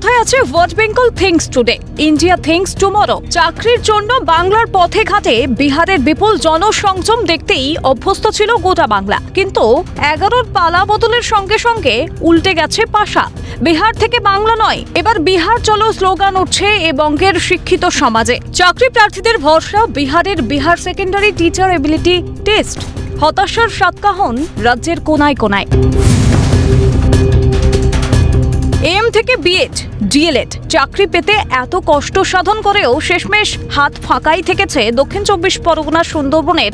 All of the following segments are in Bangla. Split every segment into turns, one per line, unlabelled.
কথায় আছে what Bengal thinks today, India thinks tomorrow. চাকরির জন্য বাংলার পথে ঘাটে বিহারের বিপুল জনসংযম দেখতেই অভ্যস্ত ছিল গোটা বাংলা, কিন্তু 11র পালা বদলের সঙ্গে সঙ্গে উল্টে গেছে পাশা। বিহার থেকে বাংলা নয়, এবার বিহার চলো স্লোগান উঠছে এ বঙ্গের শিক্ষিত সমাজে। চাকরি প্রার্থীদের ভরসা Bihar secondary teacher ability test. হতাশার সাতকাহন রাজ্যের কোনায় কোনায়। এম থেকে বিএড, ডিএলএড চাকরি পেতে এত কষ্ট সাধন করেও শেষমেশ হাত ফাঁকাই থেকেছে দক্ষিণ 24 পরগনার সুন্দরবনের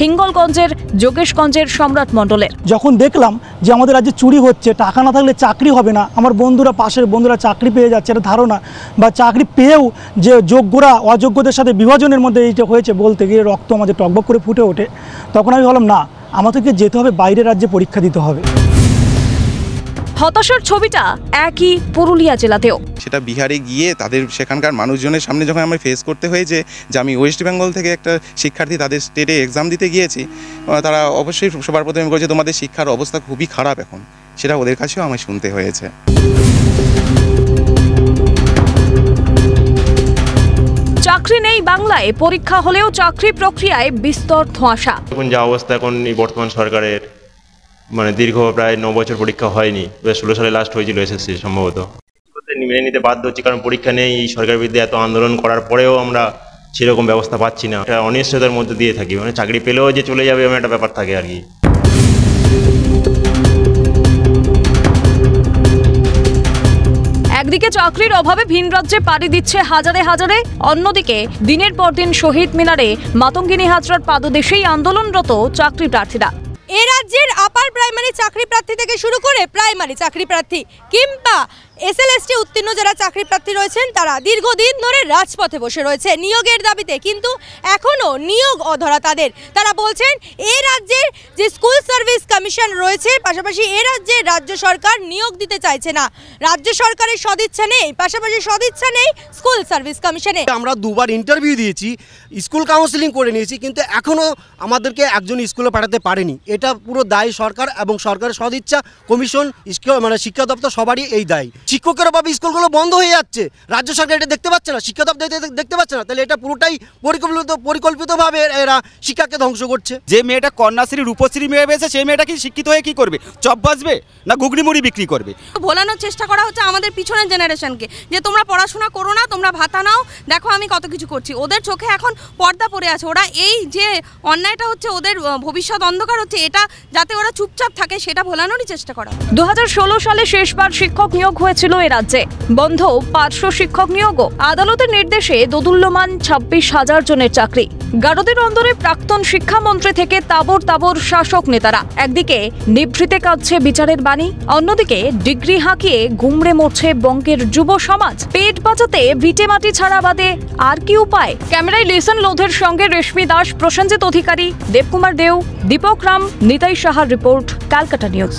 হিঙ্গলগঞ্জের যোগেশগঞ্জের সম্রাট মণ্ডলের।
যখন দেখলাম যে আমাদের রাজ্যে চুরি হচ্ছে, টাকা না থাকলে চাকরি হবে না, আমার বন্ধুরা পাশের বন্ধুরা চাকরি পেয়ে যাচ্ছে এটা ধারণা, বা চাকরি পেয়েও যে যোগ্যরা অযোগ্যদের সাথে বিভাজনের মধ্যে এইটা হয়েছে বলতে গিয়ে রক্ত আমাদের টকবক করে ফুটে ওঠে। তখন আমি ভাবলাম না, আমাদেরকে যেতে হবে বাইরের রাজ্যে পরীক্ষা দিতে হবে।
হতাশার ছবিটা একই পুরুলিয়া জেলাতেও।
সেটা বিহারে গিয়ে তাদের সেখানকার মানুষজনের সামনে যখন আমি ফেস করতে হয়েছে যে আমি ওয়েস্ট বেঙ্গল থেকে একটা শিক্ষার্থী তাদের স্টেটে এক্সাম দিতে গিয়েছি, তারা অবশ্যই সবার প্রথমে বলেছে তোমাদের শিক্ষার অবস্থা খুবই খারাপ এখন, সেটা ওদের কাছেও আমায় শুনতে হয়েছে।
চাকরি নেই বাংলায়, পরীক্ষা হলেও চাকরি প্রক্রিয়ায় বিস্তর ধোঁয়াশা।
এখন যা অবস্থা এখন এই বর্তমান সরকারের, মানে দীর্ঘ প্রায় 9 বছর পরীক্ষা হয়নি, 2016 সালে লাস্ট হয়েছিল এসএসসি সম্ভবত। মেনে নিতে বাধ্য হচ্ছি, কারণ পরীক্ষা নেই। এই সরকারের বিরুদ্ধে এত আন্দোলন করার পরেও আমরা সেরকম ব্যবস্থা পাচ্ছি না। এটা অনিশ্চয়তার মধ্যে দিয়ে থাকি, মানে চাকরি পেলেও যে চলে যাবে এমন একটা ব্যাপার থাকে আর কি।
একদিকে চাকরির অভাবে ভিন রাজ্যে পাড়ি দিচ্ছে হাজারে হাজারে, অন্যদিকে দিনের পর দিন শহীদ মিনারে মাতঙ্গিনী হাজরার পাদদেশেই আন্দোলনরত চাকরি প্রার্থীরা।
এ রাজ্যের আপার প্রাইমারি চাকরি প্রার্থী থেকে শুরু করে প্রাইমারি চাকরি প্রার্থী কিংবা এসএলএসটি উত্তীর্ণ যারা চাকরি প্রার্থী রয়েছেন, তারা দীর্ঘদিন ধরে রাজপথে বসে রয়েছে নিয়োগের দাবিতে, কিন্তু এখনও নিয়োগ অধরা তাদের। তারা বলছেন এ রাজ্যের যে স্কুল সার্ভিস কমিশন রয়েছে, পাশাপাশি এ রাজ্যের রাজ্য সরকার নিয়োগ দিতে চাইছে না। রাজ্য সরকারের সদিচ্ছা নেই, পাশাপাশি সদিচ্ছা নেই স্কুল সার্ভিস কমিশনে।
আমরা দুবার ইন্টারভিউ দিয়েছি, স্কুল কাউন্সিলিং করে নিয়েছি, কিন্তু এখনও আমাদেরকে একজন স্কুলে পাঠাতে পারেনি। এটা পুরো দায়ী সরকার এবং সরকারের সদিচ্ছা, কমিশন, মানে শিক্ষা দপ্তর সবারই এই দায়ী। শিক্ষকের অভাবে স্কুলগুলো বন্ধ হয়ে যাচ্ছে, রাজ্য সরকার এটা দেখতে পাচ্ছে না, শিক্ষা দপ্তর দেখতে পাচ্ছে না, তাহলে এটা পুরোটাই পরিকল্পিতভাবে এরা শিক্ষাকে ধ্বংস করছে।
যে মেয়েটা কন্যাশ্রী রূপশ্রী মেয়ে পেয়েছে, সেই মেয়েটা কি শিক্ষিত হয়ে কি করবে? চপ বাজবে না ঘুগনি মুড়ি বিক্রি করবে?
ভোলানোর চেষ্টা করা হচ্ছে আমাদের পিছনের জেনারেশনকে, যে তোমরা পড়াশোনা করো না, তোমরা ভাতা নাও, দেখো আমি কত কিছু করছি। ওদের চোখে এখন পর্দা পড়ে আছে, ওরা এই যে অন্যায়টা হচ্ছে, ওদের ভবিষ্যৎ অন্ধকার হচ্ছে, এটা যাতে ওরা চুপচাপ থাকে সেটা ভোলানোরই চেষ্টা করা।
2016 সালে শেষবার শিক্ষক নিয়োগ হয়েছিল এ রাজ্যে, বন্ধ পার্শ্ব শিক্ষক নিয়োগও। আদালতের নির্দেশে দোদুল্যমান 26,000 জনের চাকরি। গারদের অন্দরে প্রাক্তন শিক্ষামন্ত্রী থেকে তাবর তাবর শাসক নেতারা। একদিকে নিভৃতে কাঁদছে বিচারের বাণী, অন্যদিকে ডিগ্রি হাঁকিয়ে গুমড়ে মরছে বঙ্গের যুব সমাজ। পেট বাঁচাতে ভিটে মাটি ছাড়া বাদে আর কি উপায়? ক্যামেরায় লিসন লোধের সঙ্গে রেশমি দাস, প্রসেনজিৎ অধিকারী, দেবকুমার দেও, দীপক রাম, নিতাই সাহার রিপোর্ট, ক্যালকাটা নিউজ।